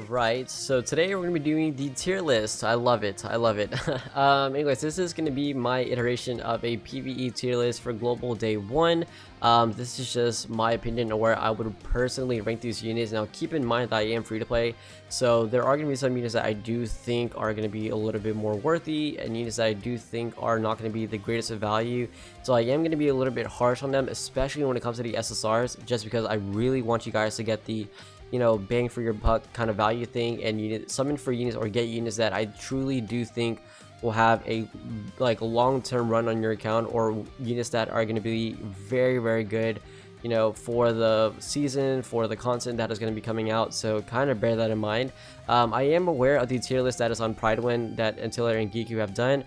Alright, so today we're going to be doing the tier list. I love it. I love it. Anyways, this is going to be my iteration of a PVE tier list for Global Day 1. This is just my opinion on where I would personally rank these units. Now, keep in mind that I am free to play, so there are going to be some units that I do think are going to be a little bit more worthy, and units that I do think are not going to be the greatest of value. So I am going to be a little bit harsh on them, especially when it comes to the SSRs, just because I really want you guys to get the bang for your buck kind of value thing, and you summon for units or get units that I truly do think will have a long-term run on your account, or units that are going to be very good for the season, for the content that is going to be coming out. So kind of bear that in mind. I am aware of the tier list that is on Pridewin that Antiller and Geeku have done.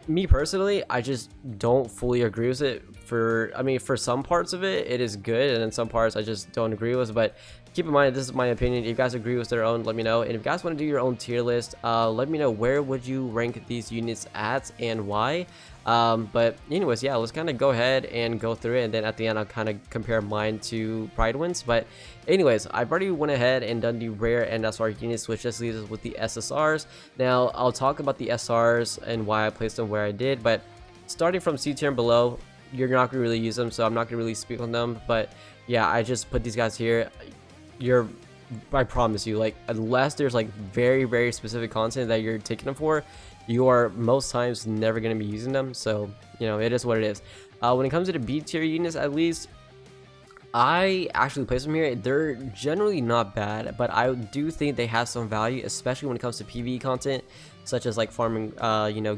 Me personally, I just don't fully agree with it. For some parts of it, it is good, and in some parts I just don't agree with. But keep in mind, this is my opinion. If you guys agree with their own, let me know. And if you guys want to do your own tier list, let me know where would you rank these units at and why. But anyways, yeah, let's kind of go ahead and go through it, and then at the end I'll kind of compare mine to Pridewin's. But anyways, I've already went ahead and done the rare and SR units, which just leaves us with the SSRs. Now I'll talk about the SRs and why I placed them where I did, but starting from C tier and below, you're not gonna really use them, so I'm not gonna really speak on them. But yeah, I just put these guys here. I promise you, like, unless there's like very specific content that you're taking them for, you are most times never going to be using them. So it is what it is. When it comes to the B tier units, at least I actually place them here. They're generally not bad, but I do think they have some value, especially when it comes to PvE content, such as like farming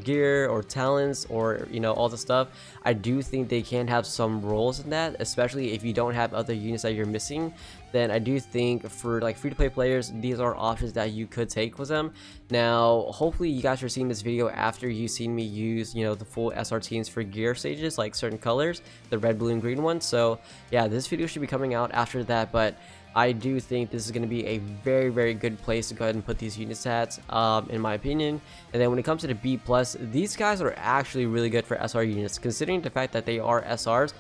gear or talents, or all the stuff. I do think they can have some roles in that, especially if you don't have other units that you're missing. Then I do think for like free-to-play players, these are options that you could take with them. Now hopefully you guys are seeing this video after you've seen me use the full SR teams for gear stages, like certain colors, the red, blue, and green ones. So yeah, this video should be coming out after that, but I do think this is going to be a very good place to go ahead and put these unit stats, in my opinion. And then when it comes to the B+, these guys are actually really good for SR units, considering the fact that they are SRs.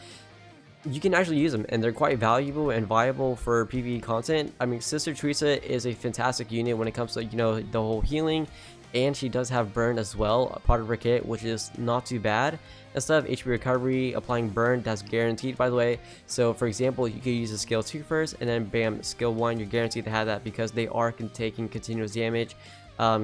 You can actually use them, and they're quite valuable and viable for PvE content. I mean, Sister Teresa is a fantastic unit when it comes to the whole healing, and she does have burn as well, a part of her kit, which is not too bad. Instead of HP recovery, applying burn, that's guaranteed, by the way. So for example, you could use a skill 2 first, and then bam, skill 1, you're guaranteed to have that, because they are taking continuous damage,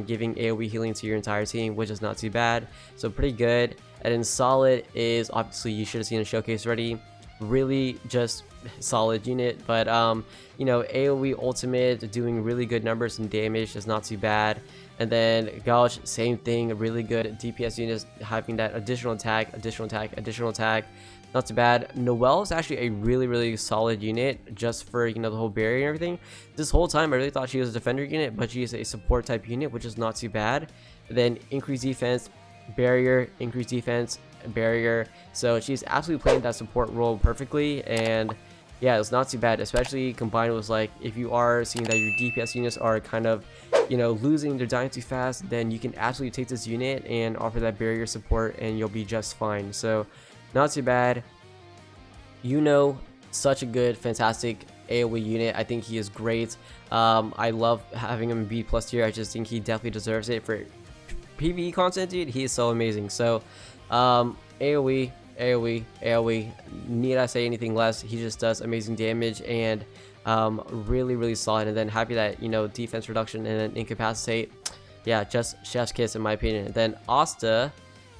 giving AoE healing to your entire team, which is not too bad. So pretty good. And then solid is, obviously you should have seen a showcase already, really just solid unit. But AoE ultimate doing really good numbers and damage is not too bad. And then Gouge, same thing, really good DPS units, having that additional attack, not too bad. Noelle is actually a really solid unit, just for the whole barrier and everything. This whole time I really thought she was a defender unit, but she is a support type unit, which is not too bad. And then increased defense, barrier, increased defense, barrier. So she's absolutely playing that support role perfectly, and yeah, it's not too bad, especially combined with, like, if you are seeing that your DPS units are kind of losing, they're dying too fast, then you can absolutely take this unit and offer that barrier support, and you'll be just fine. So not too bad. Such a good, fantastic AoE unit. I think he is great. I love having him B+ tier. I just think he definitely deserves it for PvE content, dude. He is so amazing. So AoE, need I say anything less? He just does amazing damage, and really solid. And then happy that defense reduction and then incapacitate, yeah, just chef's kiss in my opinion. And then Asta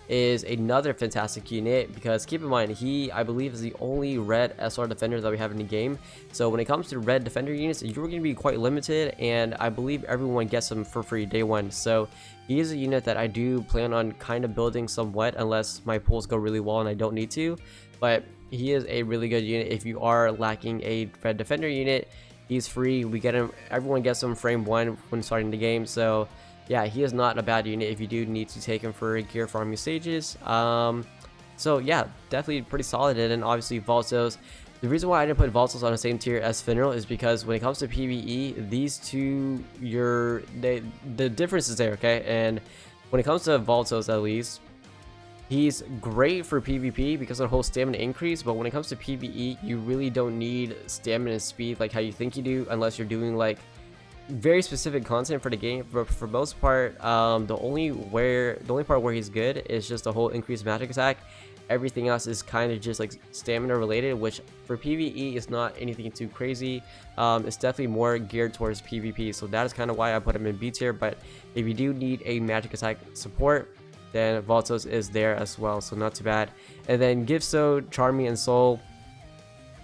is another fantastic unit, because keep in mind, he, I believe, is the only red SR defender that we have in the game. So when it comes to red defender units, you're going to be quite limited, and I believe everyone gets them for free day 1. So he is a unit that I do plan on kind of building somewhat, unless my pulls go really well and I don't need to. But he is a really good unit. If you are lacking a red defender unit, he's free. We get him, everyone gets him frame 1 when starting the game. So yeah, he is not a bad unit if you do need to take him for gear farming stages. So yeah, definitely pretty solid. And then obviously Valtos. The reason why I didn't put Valtos on the same tier as Finral is because when it comes to PvE, these two, the difference is there, okay? And when it comes to Valtos, at least, he's great for PvP because of the whole stamina increase, but when it comes to PvE, you really don't need stamina and speed like how you think you do, unless you're doing like very specific content for the game, but for most part, the only part where he's good is just the whole increased magic attack. Everything else is kind of just like stamina related, which for PvE is not anything too crazy. It's definitely more geared towards PvP, so that is kind of why I put him in B tier. But if you do need a magic attack support, then Lotus is there as well, so not too bad. And then Gifso, Charmy, and Soul,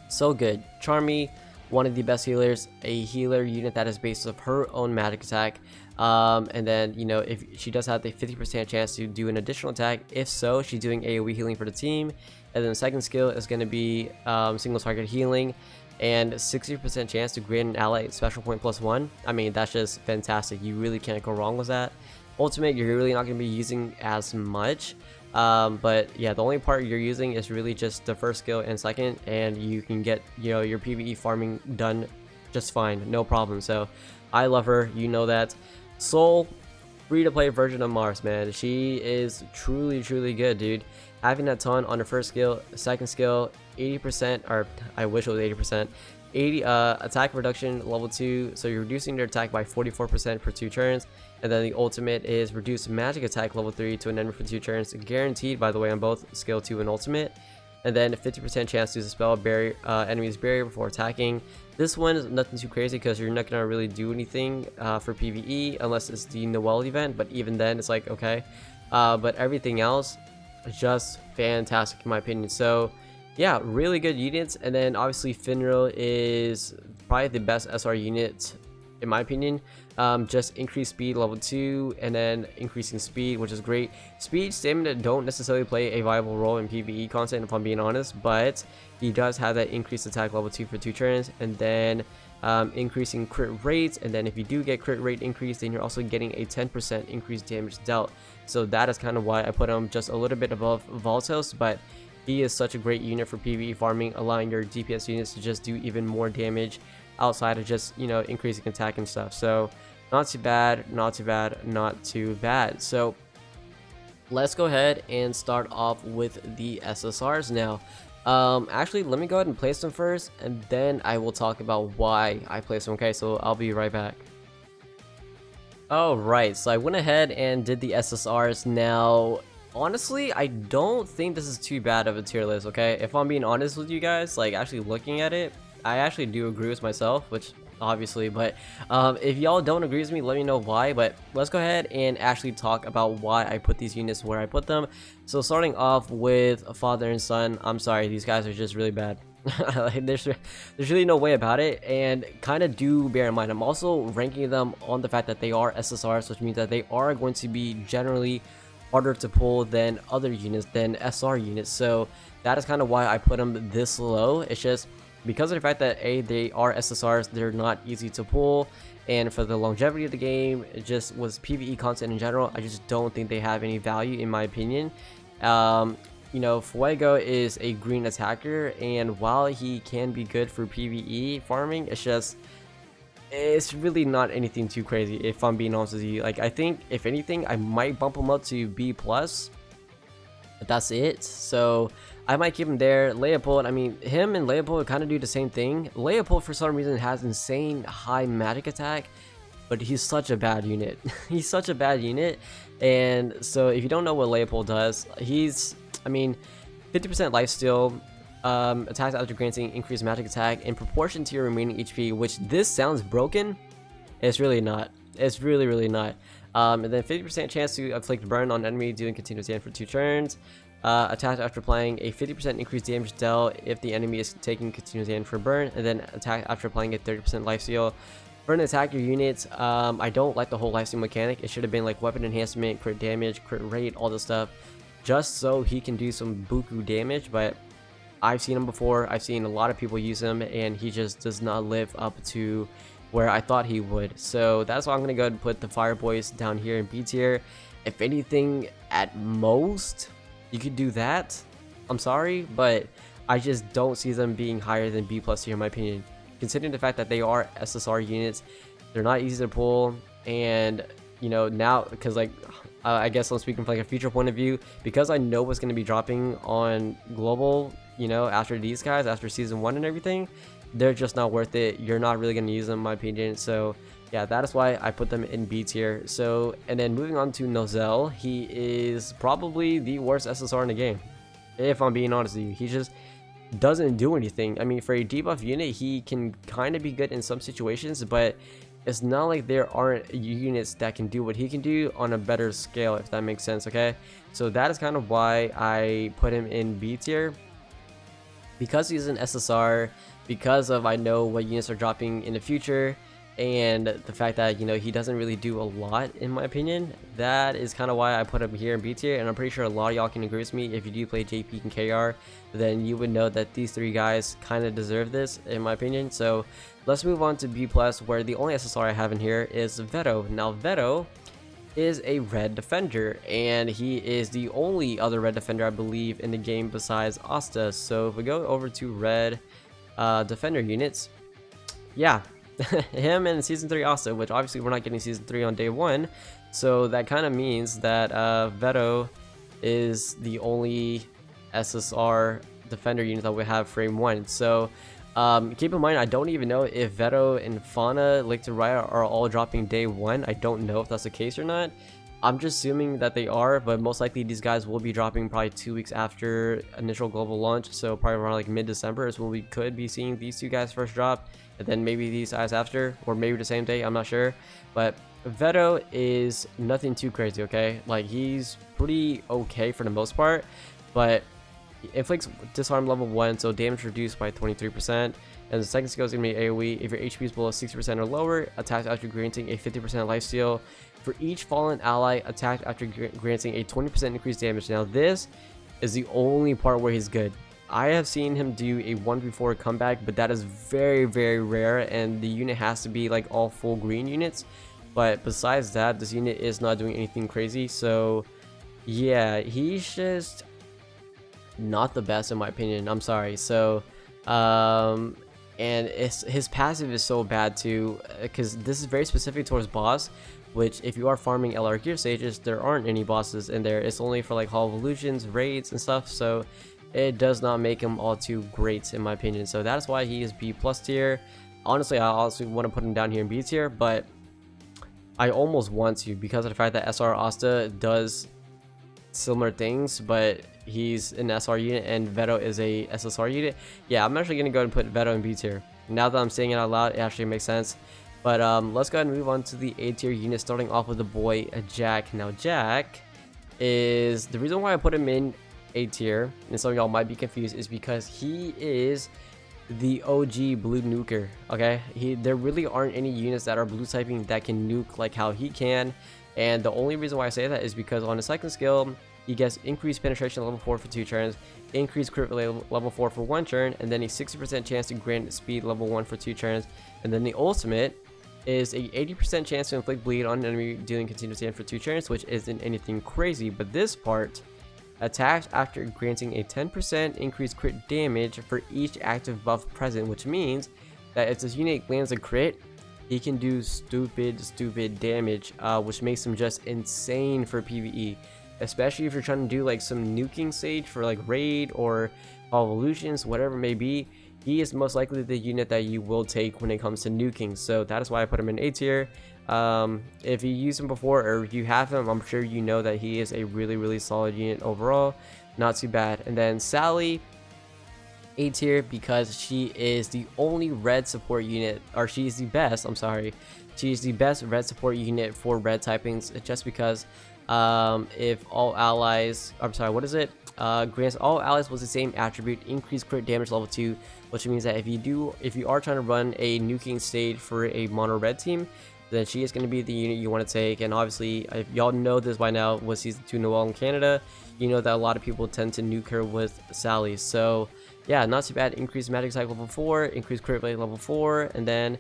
so good. Charmy, one of the best healers, a healer unit that is based off her own magic attack. And then, you know, if she does have the 50% chance to do an additional attack, if so, she's doing AoE healing for the team. And then the second skill is going to be single target healing and 60% chance to grant an ally special point +1. I mean, that's just fantastic. You really can't go wrong with that. Ultimate, you're really not going to be using as much. But yeah, the only part you're using is really just the first skill and second, and you can get, you know, your PvE farming done just fine, no problem. So I love her, you know that. Soul, free-to-play version of Mars, man. She is truly good, dude. Having that ton on her first skill, second skill, 80%, or I wish it was 80%, 80 attack reduction level 2, so you're reducing their attack by 44% for 2 turns. And then the ultimate is reduce magic attack level 3 to an enemy for 2 turns, guaranteed, by the way, on both skill 2 and ultimate. And then 50% chance to dispel barrier, enemy's barrier before attacking. This one is nothing too crazy because you're not gonna really do anything for PvE unless it's the Noel event, but even then it's like okay. But everything else is just fantastic in my opinion. So yeah, really good units. And then obviously Finral is probably the best SR unit in my opinion. Just increased speed level 2 and then increasing speed, which is great. Speed, stamina don't necessarily play a viable role in PvE content if I'm being honest, but he does have that increased attack level 2 for 2 turns, and then increasing crit rates. And then if you do get crit rate increase, then you're also getting a 10% increased damage dealt. So that is kind of why I put him just a little bit above Voltos, but he is such a great unit for PvE farming, allowing your DPS units to just do even more damage outside of just, you know, increasing attack and stuff. So not too bad, not too bad, not too bad. So let's go ahead and start off with the SSRs now. Actually, let me go ahead and place them first, and then I will talk about why I placed them. Okay, so I'll be right back. Alright, so I went ahead and did the SSRs. Now honestly, I don't think this is too bad of a tier list, okay? If I'm being honest with you guys, like actually looking at it, I actually do agree with myself, which obviously, but if y'all don't agree with me, let me know why. But let's go ahead and actually talk about why I put these units where I put them. So starting off with father and son, I'm sorry, these guys are just really bad. there's really no way about it, and kind of do bear in mind I'm also ranking them on the fact that they are SSRs, which means that they are going to be generally harder to pull than other units, than SR units. So that is kind of why I put them this low. It's just because of the fact that they are SSRs, they're not easy to pull, and for the longevity of the game, it just was PvE content in general, I just don't think they have any value in my opinion. You know, Fuego is a green attacker, and while he can be good for PvE farming, it's really not anything too crazy if I'm being honest with you. Like I think if anything I might bump him up to B+, but that's it. So I might keep him there. Leopold, I mean, him and Leopold kind of do the same thing. Leopold for some reason has insane high magic attack, but he's such a bad unit. He's such a bad unit. And so if you don't know what Leopold does, he's, I mean, 50% lifesteal, attacks after granting increased magic attack in proportion to your remaining HP, which this sounds broken. It's really not. It's really not. And then 50% chance to inflict burn on enemy doing continuous damage for 2 turns. Attack after applying a 50% increased damage dealt if the enemy is taking continuous damage for burn, and then attack after applying a 30% lifesteal. Burn attack your units. I don't like the whole lifesteal mechanic. It should have been like weapon enhancement, crit damage, crit rate, all this stuff, just so he can do some buku damage. But I've seen him before. I've seen a lot of people use him, and he just does not live up to where I thought he would. So that's why I'm gonna go ahead and put the Fire Boys down here in B tier. If anything, at most you could do that. I'm sorry, but I just don't see them being higher than B+ here in my opinion, considering the fact that they are SSR units. They're not easy to pull, and you know, now because like I guess I'm speaking from like a future point of view, because I know what's going to be dropping on global, you know, after these guys, after season 1 and everything, they're just not worth it. You're not really going to use them in my opinion. So yeah, that is why I put them in B tier. So, and then moving on to Nozel, he is probably the worst SSR in the game, if I'm being honest with you. He just doesn't do anything. I mean, for a debuff unit, he can kind of be good in some situations, but it's not like there aren't units that can do what he can do on a better scale, if that makes sense. Okay, so that is kind of why I put him in B tier, because he's an SSR, because of I know what units are dropping in the future, and the fact that, you know, he doesn't really do a lot in my opinion. That is kind of why I put him here in B tier, and I'm pretty sure a lot of y'all can agree with me. If you do play JP and KR, then you would know that these three guys kind of deserve this in my opinion. So let's move on to B+, where the only SSR I have in here is Veto. Now Veto is a red defender, and he is the only other red defender I believe in the game besides Asta. So if we go over to red defender units, yeah, him and season 3 Asta, which obviously we're not getting season 3 on day 1, so that kind of means that Veto is the only SSR defender unit that we have frame 1. So keep in mind, I don't even know if Veto and Fauna, Lake to Riot, are all dropping day 1. I don't know if that's the case or not. I'm just assuming that they are, but most likely these guys will be dropping probably 2 weeks after initial global launch. So probably around like mid-December is when we could be seeing these two guys first drop, and then maybe these guys after, or maybe the same day, I'm not sure. But Veto is nothing too crazy, okay? Like, he's pretty okay for the most part, but inflicts disarm level 1, so damage reduced by 23%, and the second skill is going to be AoE. If your HP is below 60% or lower, attack after granting a 50% lifesteal for each fallen ally attacked after granting a 20% increased damage. Now this is the only part where he's good. I have seen him do a 1v4 comeback, but that is very, very rare, and the unit has to be like all full green units. But besides that, this unit is not doing anything crazy. So yeah, he's just not the best in my opinion. I'm sorry. So and his passive is so bad too, because this is very specific towards boss, which if you are farming LR gear stages, there aren't any bosses in there. It's only for like Hall of Illusions, raids and stuff, so it does not make him all too great in my opinion. So that is why he is B+ tier. Honestly, I also want to put him down here in B tier, but I almost want to, because of the fact that SR Asta does similar things, but he's an SR unit and Veto is a SSR unit. Yeah, I'm actually gonna go ahead and put Veto in B tier. Now that I'm saying it out loud, it actually makes sense. But let's go ahead and move on to the A tier unit, starting off with the boy Jack. Now Jack is the reason why I put him in A tier, and some of y'all might be confused, is because he is the OG blue nuker. Okay, there really aren't any units that are blue typing that can nuke like how he can, and the only reason why I say that is because on his second skill he gets increased penetration level 4 for 2 turns, increased crit rate level 4 for 1 turn, and then a 60% chance to grant speed level 1 for 2 turns, and then the ultimate is a 80% chance to inflict bleed on an enemy dealing continuous damage for 2 turns, which isn't anything crazy. But this part, attacks after granting a 10% increased crit damage for each active buff present, which means that if this unit lands a crit, he can do stupid damage, which makes him just insane for PvE, especially if you're trying to do like some nuking stage for like raid or Hall of Illusions, whatever it may be. He is most likely the unit that you will take when it comes to nuking, so that is why I put him in A tier. If you use him before or if you have him, I'm sure you know that he is a really solid unit overall. Not too bad. And then Sally, A tier, because she is the only red support unit, or she is the best, I'm sorry, she is the best red support unit for red typings, just because if all allies, I'm sorry, what is it? Grants all allies with the same attribute increased crit damage level 2, which means that if you are trying to run a nuking stage for a mono red team, then she is going to be the unit you want to take. And obviously, if y'all know this by now with season 2 Noel in Canada, you know that a lot of people tend to nuke her with Sally. So yeah, not too bad. Increased magic cycle level 4, increased crit rate level 4, and then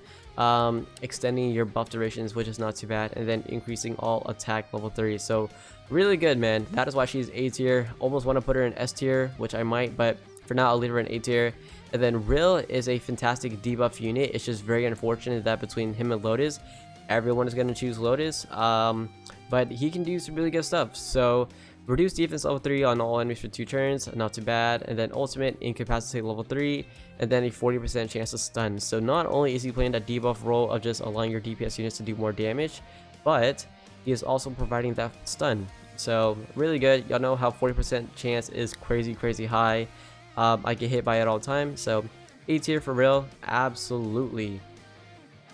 extending your buff durations, which is not too bad, and then increasing all attack level 3. So really good, man. That is why she's A tier. Almost want to put her in S tier, which I might, but for now I'll leave her in A tier. And then Rill is a fantastic debuff unit. It's just very unfortunate that between him and Lotus, everyone is going to choose Lotus, but he can do some really good stuff. So Reduce defense level 3 on all enemies for 2 turns, not too bad. And then ultimate incapacitate level 3, and then a 40% chance to stun. So not only is he playing that debuff role of just allowing your DPS units to do more damage, but he is also providing that stun. So really good. Y'all know how 40% chance is crazy high. I get hit by it all the time, so A tier for real, absolutely.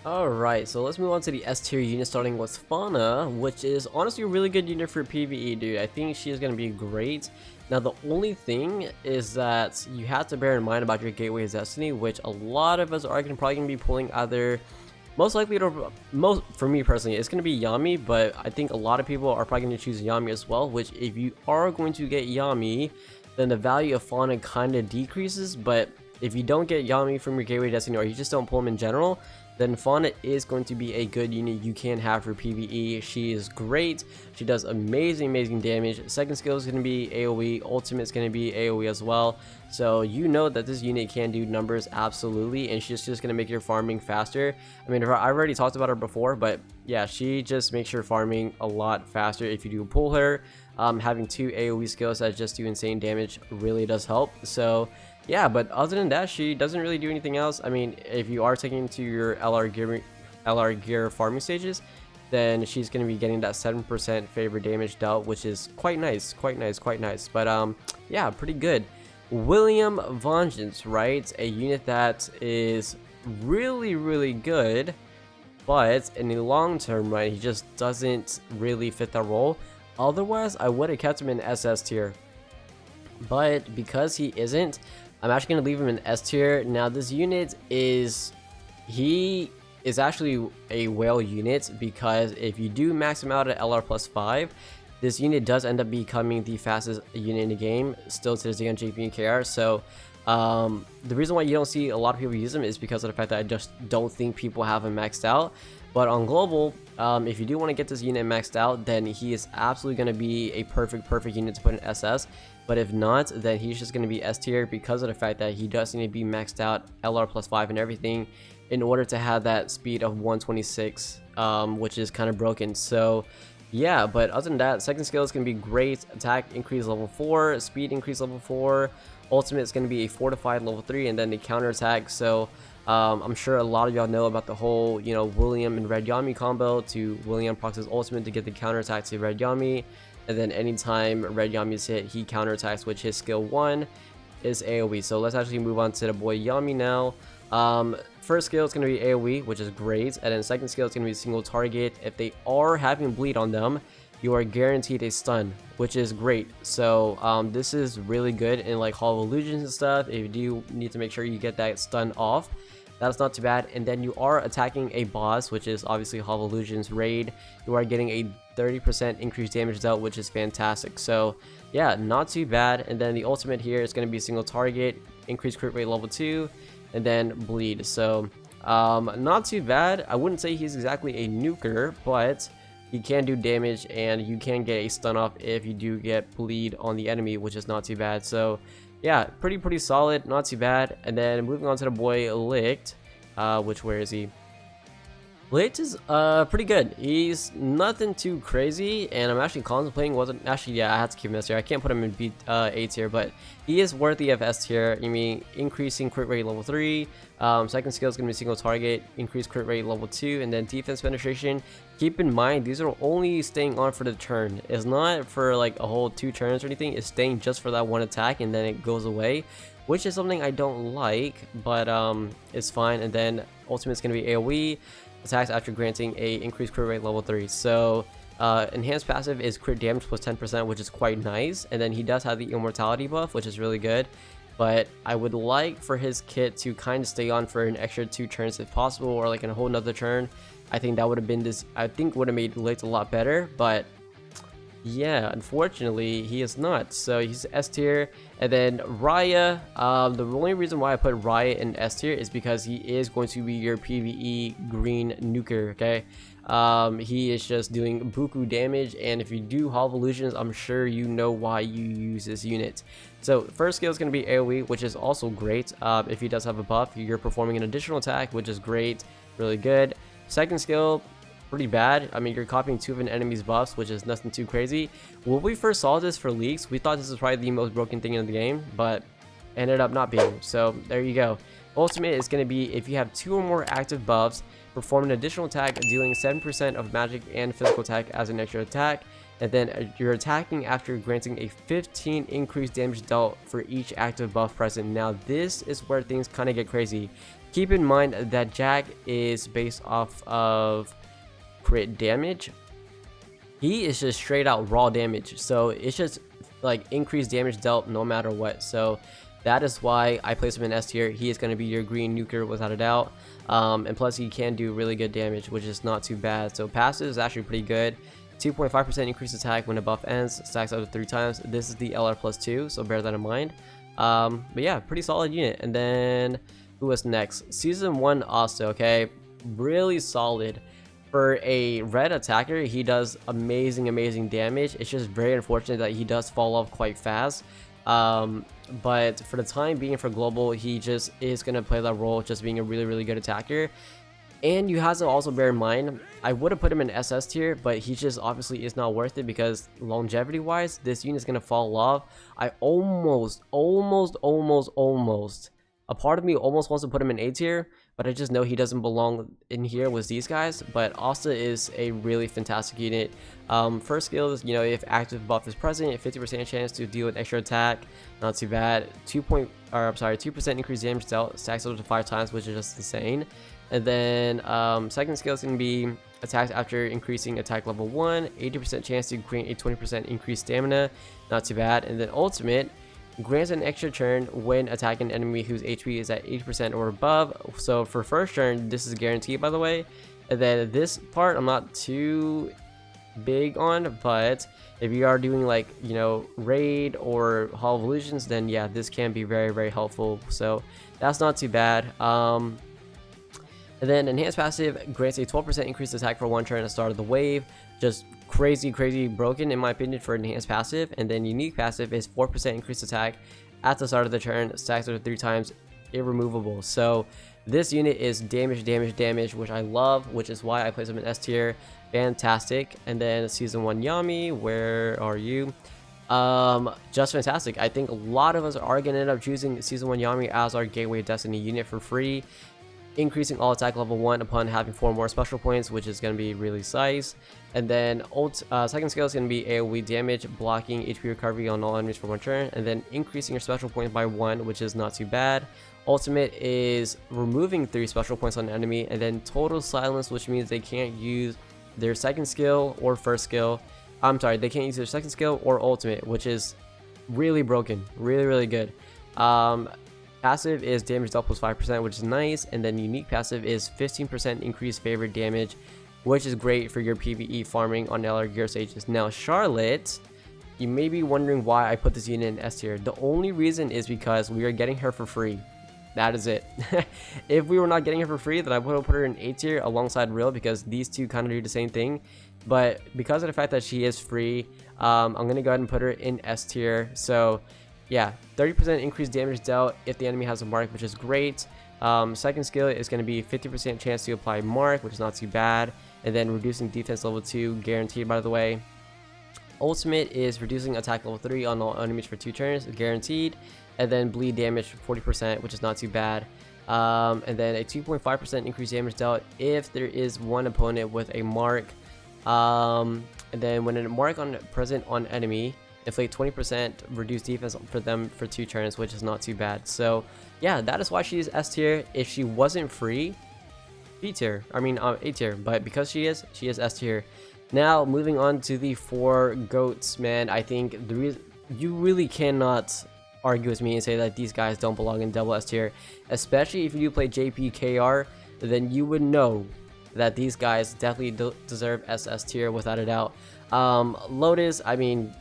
Alright, so let's move on to the S tier unit, starting with Fauna, which is honestly a really good unit for PvE, dude. I think she is going to be great. Now, the only thing is that you have to bear in mind about your Gateway of Destiny, which a lot of us are probably going to be pulling either, most likely, for me personally, it's going to be Yami, but I think a lot of people are probably going to choose Yami as well, which if you are going to get Yami, then the value of Fauna kind of decreases. But if you don't get Yami from your Gateway of Destiny, or you just don't pull him in general, then Fauna is going to be a good unit you can have for PvE. She is great. She does amazing damage. Second skill is going to be AoE. Ultimate is going to be AoE as well. So you know that this unit can do numbers absolutely, and she's just going to make your farming faster. I mean, I've already talked about her before, but yeah, she just makes your farming a lot faster if you do pull her. Having 2 AoE skills that just do insane damage really does help. So yeah, but other than that, she doesn't really do anything else. I mean, if you are taking to your LR gear farming stages, then she's going to be getting that 7% favor damage dealt, which is quite nice. But yeah, pretty good. William Vengeance, right? A unit that is really good, but in the long term, right, he just doesn't really fit that role. Otherwise, I would have kept him in SS tier, but because he isn't, I'm actually going to leave him in S tier. Now, this unit is actually a whale unit, because if you do max him out at LR plus 5, this unit does end up becoming the fastest unit in the game, still to this day on JP and KR. So the reason why you don't see a lot of people use him is because of the fact that I just don't think people have him maxed out. But on global, if you do want to get this unit maxed out, then he is absolutely going to be a perfect unit to put in SS. But if not, then he's just going to be S tier, because of the fact that he does need to be maxed out LR plus 5 and everything in order to have that speed of 126, which is kind of broken. So yeah, but other than that, second skill is going to be great. Attack increase level 4, speed increase level 4, ultimate is going to be a fortified level 3, and then the counter attack. So I'm sure a lot of y'all know about the whole, you know, William and Red Yami combo to William procs his ultimate to get the counter attack to Red Yami, and then anytime Red Yami is hit, he counter attacks, which his skill 1 is AoE. So let's actually move on to the boy Yami now. First skill is going to be AoE, which is great, and then second skill is going to be single target. If they are having bleed on them, you are guaranteed a stun, which is great. So this is really good in like Hall of Illusions and stuff. If you do need to make sure you get that stun off, that's not too bad. And then you are attacking a boss, which is obviously Hall of Illusions raid. You are getting a 30% increased damage dealt, which is fantastic. So yeah, not too bad. And then the ultimate here is going to be single target, increased crit rate level 2, and then bleed. So not too bad. I wouldn't say he's exactly a nuker, but he can do damage, and you can get a stun off if you do get bleed on the enemy, which is not too bad. So yeah, pretty solid, not too bad. And then moving on to the boy Licht, which, where is he? Lotus is pretty good. He's nothing too crazy, and I'm actually contemplating yeah, I have to keep him S tier. I can't put him in A tier, but he is worthy of S tier. I mean, increasing crit rate level 3, second skill is going to be single target, increased crit rate level 2, and then defense penetration. Keep in mind, these are only staying on for the turn. It's not for like a whole 2 turns or anything. It's staying just for that 1 attack, and then it goes away, which is something I don't like, but it's fine. And then ultimate is going to be AoE. Attacks after granting a increased crit rate level 3. So enhanced passive is crit damage plus 10%, which is quite nice. And then he does have the immortality buff, which is really good. But I would like for his kit to kind of stay on for an extra 2 turns if possible, or like in a whole nother turn. I think that would have been would have made Licht a lot better, but yeah, unfortunately he is not. So he's S tier. And then Raya, the only reason why I put Raya in S tier is because he is going to be your PvE green nuker, okay? He is just doing buku damage, and if you do Hall of Illusions, I'm sure you know why you use this unit. So first skill is going to be AoE, which is also great. If he does have a buff, you're performing an additional attack, which is great, really good. Second skill, pretty bad. I mean, you're copying 2 of an enemy's buffs, which is nothing too crazy. When we first saw this for leaks, we thought this was probably the most broken thing in the game, but ended up not being. So there you go. Ultimate is going to be if you have 2 or more active buffs, perform an additional attack dealing 7% of magic and physical attack as an extra attack, and then you're attacking after granting a 15 increased damage dealt for each active buff present. Now this is where things kind of get crazy. Keep in mind that Jack is based off of crit damage. He is just straight out raw damage, so it's just like increased damage dealt no matter what. So that is why I place him in S tier. He is going to be your green nuker without a doubt, and plus he can do really good damage, which is not too bad. So passive is actually pretty good. 2.5% increased attack when a buff ends, stacks up to 3 times. This is the LR plus 2, so bear that in mind. But yeah, pretty solid unit. And then who was next? Season 1 Asta, okay? Really solid. For a red attacker, he does amazing damage. It's just very unfortunate that he does fall off quite fast. But for the time being for global, he just is going to play that role, just being a really good attacker. And you have to also bear in mind, I would have put him in SS tier, but he just obviously is not worth it because longevity wise, this unit is going to fall off. I almost, a part of me almost wants to put him in A tier, but I just know he doesn't belong in here with these guys. But Asta is a really fantastic unit. First skill is, you know, if active buff is present, a 50% chance to deal an extra attack, not too bad. 2% increased damage dealt, stacks up to 5 times, which is just insane. And then second skill is going to be attacks after increasing attack level 1, 80% chance to grant a 20% increased stamina, not too bad. And then ultimate grants an extra turn when attacking an enemy whose HP is at 80% or above. So for first turn, this is guaranteed, by the way. And then this part I'm not too big on, but if you are doing like, you know, raid or Hall of Illusions, then yeah, this can be very helpful. So that's not too bad. And then enhanced passive grants a 12% increased attack for 1 turn at the start of the wave. Just crazy broken in my opinion for enhanced passive. And then unique passive is 4% increased attack at the start of the turn, stacks over 3 times, irremovable. So this unit is damage, which I love, which is why I place him in S tier. Fantastic. And then season 1 Yami, where are you? Just fantastic. I think a lot of us are gonna end up choosing season 1 Yami as our Gateway Destiny unit for free, increasing all attack level 1 upon having 4 more special points, which is going to be really nice. And then second skill is going to be AoE damage, blocking HP recovery on all enemies for 1 turn, and then increasing your special points by 1, which is not too bad. Ultimate is removing 3 special points on an enemy, and then total silence, which means they can't use their second skill or first skill. I'm sorry, they can't use their second skill or ultimate, which is really broken, really good. Passive is damage dealt plus 5%, which is nice, and then unique passive is 15% increased favorite damage, which is great for your PVE farming on LR gear stages. Now Charlotte, you may be wondering why I put this unit in S tier. The only reason is because we are getting her for free. That is it. If we were not getting her for free, then I would have put her in A tier alongside Real, because these two kind of do the same thing. But because of the fact that she is free, I'm going to go ahead and put her in S tier. So yeah, 30% increased damage dealt if the enemy has a mark, which is great. Second skill is going to be 50% chance to apply mark, which is not too bad. And then reducing defense level 2, guaranteed, by the way. Ultimate is reducing attack level 3 on all enemies for 2 turns, guaranteed. And then bleed damage 40%, which is not too bad. And then a 2.5% increased damage dealt if there is one opponent with a mark. And then when a mark present on enemy, inflict 20% reduced defense for them for 2 turns, which is not too bad. So yeah, that is why she is S tier. If she wasn't free, B tier, I mean A tier, but because she is S tier. Now moving on to the 4 goats, man. I think you really cannot argue with me and say that these guys don't belong in double S tier, especially if you play JPKR. Then you would know that these guys definitely deserve SS tier without a doubt. Lotus, I mean,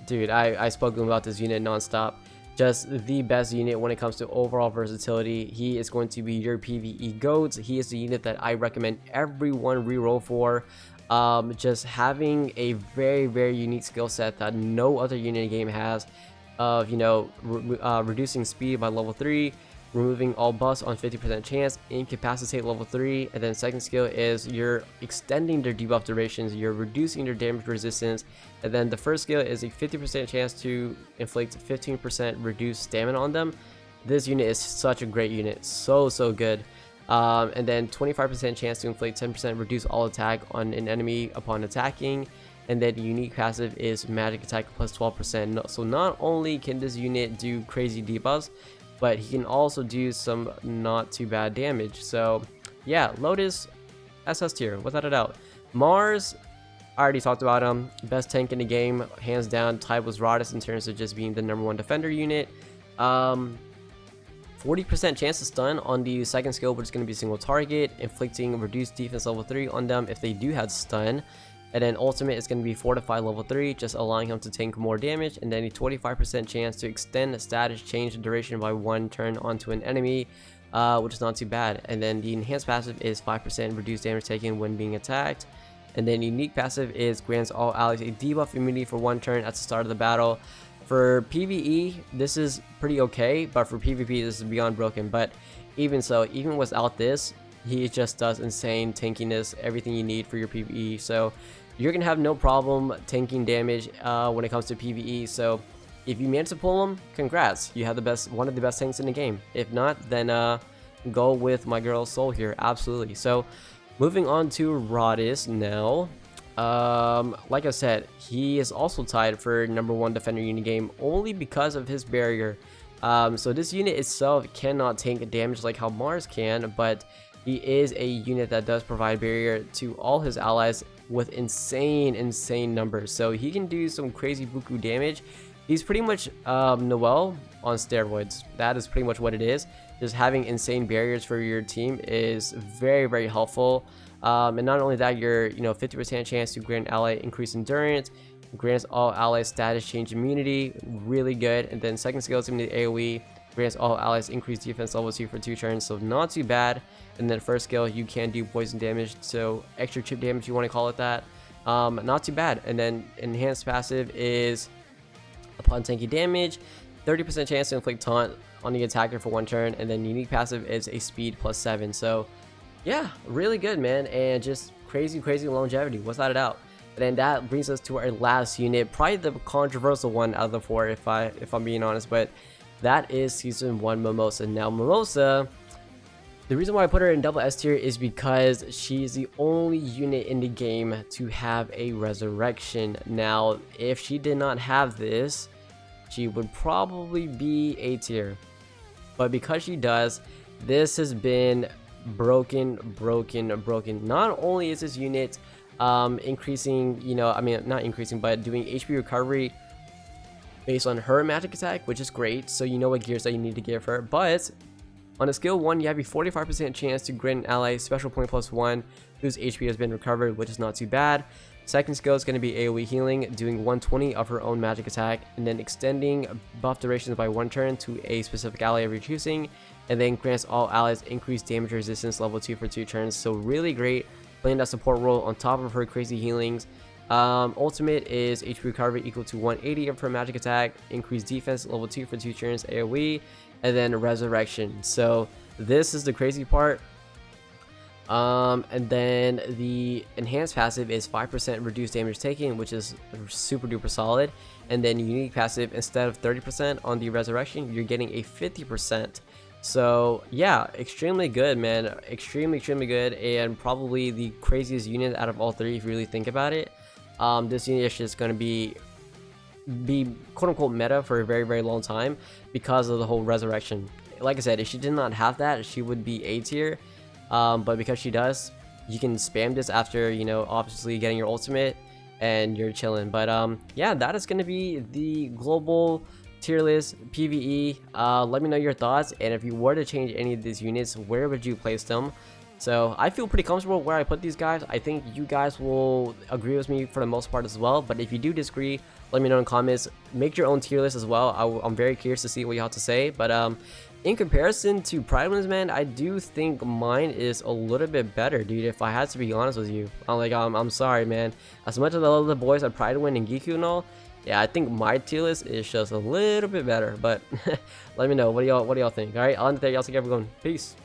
dude, I spoken about this unit non-stop. Just the best unit when it comes to overall versatility. He is going to be your PvE GOAT. He is the unit that I recommend everyone reroll for. Just having a very unique skill set that no other unit in the game has, of, you know, reducing speed by level 3, removing all buffs on 50% chance, incapacitate level 3, and then second skill is you're extending their debuff durations, you're reducing their damage resistance, and then the first skill is a 50% chance to inflict 15% reduced stamina on them. This unit is such a great unit, so good. And then 25% chance to inflict 10% reduce all attack on an enemy upon attacking. And then unique passive is magic attack plus 12%. So not only can this unit do crazy debuffs, but he can also do some not too bad damage. So yeah, Lotus, SS tier, without a doubt. Mars, I already talked about him. Best tank in the game, hands down, tied with Lotus in terms of just being the #1 defender unit. 40% chance to stun on the second skill, which is going to be single target, inflicting reduced defense level 3 on them if they do have stun. And then ultimate is going to be fortify level 3, just allowing him to tank more damage, and then a 25% chance to extend the status change duration by 1 turn onto an enemy, which is not too bad. And then the enhanced passive is 5% reduced damage taken when being attacked. And then unique passive is grants all allies a debuff immunity for 1 turn at the start of the battle. For PvE, this is pretty okay, but for PvP, this is beyond broken. But even so, even without this, he just does insane tankiness, everything you need for your PvE. So you're gonna have no problem tanking damage when it comes to PvE. So if you manage to pull him, congrats, you have the best, one of the best tanks in the game. If not, then go with my girl Soul here, absolutely. So moving on to Lotus now. Like I said, he is also tied for #1 defender unit game only because of his barrier. So this unit itself cannot tank damage like how Mars can, but he is a unit that does provide barrier to all his allies with insane numbers. So he can do some crazy buku damage. He's pretty much Noel on steroids. That is pretty much what it is. Just having insane barriers for your team is very helpful. And not only that, you're 50% chance to grant ally increased endurance, grants all allies status change immunity, really good. And then second skill is immunity AoE, grants all allies increased defense level 2 for 2 turns, so not too bad. And then first skill, you can do poison damage, so extra chip damage, you want to call it that. Not too bad. And then enhanced passive is upon tanky damage, 30% chance to inflict taunt on the attacker for 1 turn, and then unique passive is a speed plus 7. So yeah, really good, man, and just crazy longevity without a doubt. And then that brings us to our last unit, probably the controversial one out of the 4 if I'm being honest, but that is season 1 Mimosa. Now Mimosa, the reason why I put her in double S tier is because she's the only unit in the game to have a resurrection. Now if she did not have this, she would probably be A tier, but because she does, this has been broken. Not only is this unit increasing, not increasing, but doing HP recovery based on her magic attack, which is great, so you know what gears that you need to give her. But on a skill 1, you have a 45% chance to grant an ally special point plus 1 whose HP has been recovered, which is not too bad. Second skill is going to be AoE healing, doing 120 of her own magic attack, and then extending buff durations by 1 turn to a specific ally of your choosing, and then grants all allies increased damage resistance level 2 for 2 turns. So really great, playing that support role on top of her crazy healings. Ultimate is HP recovery equal to 180 of her magic attack, increased defense level 2 for 2 turns AoE, and then resurrection. So this is the crazy part. And then the enhanced passive is 5% reduced damage taken, which is super duper solid. And then unique passive, instead of 30% on the resurrection, you're getting a 50%. So yeah, extremely good, man. Extremely good, and probably the craziest unit out of all 3 if you really think about it. This unit is just going to be quote unquote meta for a very long time because of the whole resurrection. Like I said, if she did not have that, she would be A tier. But because she does, you can spam this after, obviously getting your ultimate, and you're chilling. But yeah, that is going to be the global tier list PvE. Let me know your thoughts, and if you were to change any of these units, where would you place them? So I feel pretty comfortable where I put these guys. I think you guys will agree with me for the most part as well, but if you do disagree, let me know in comments. Make your own tier list as well. I'm very curious to see what you have to say. But in comparison to Pride Wins, man, I do think mine is a little bit better, dude, if I had to be honest with you. I'm sorry, man. As much as I love the boys at Pride Win and Geeku and all, yeah, I think my tier list is just a little bit better, but let me know what do y'all think. All right, I'll end it there. Y'all take care, everyone. Peace.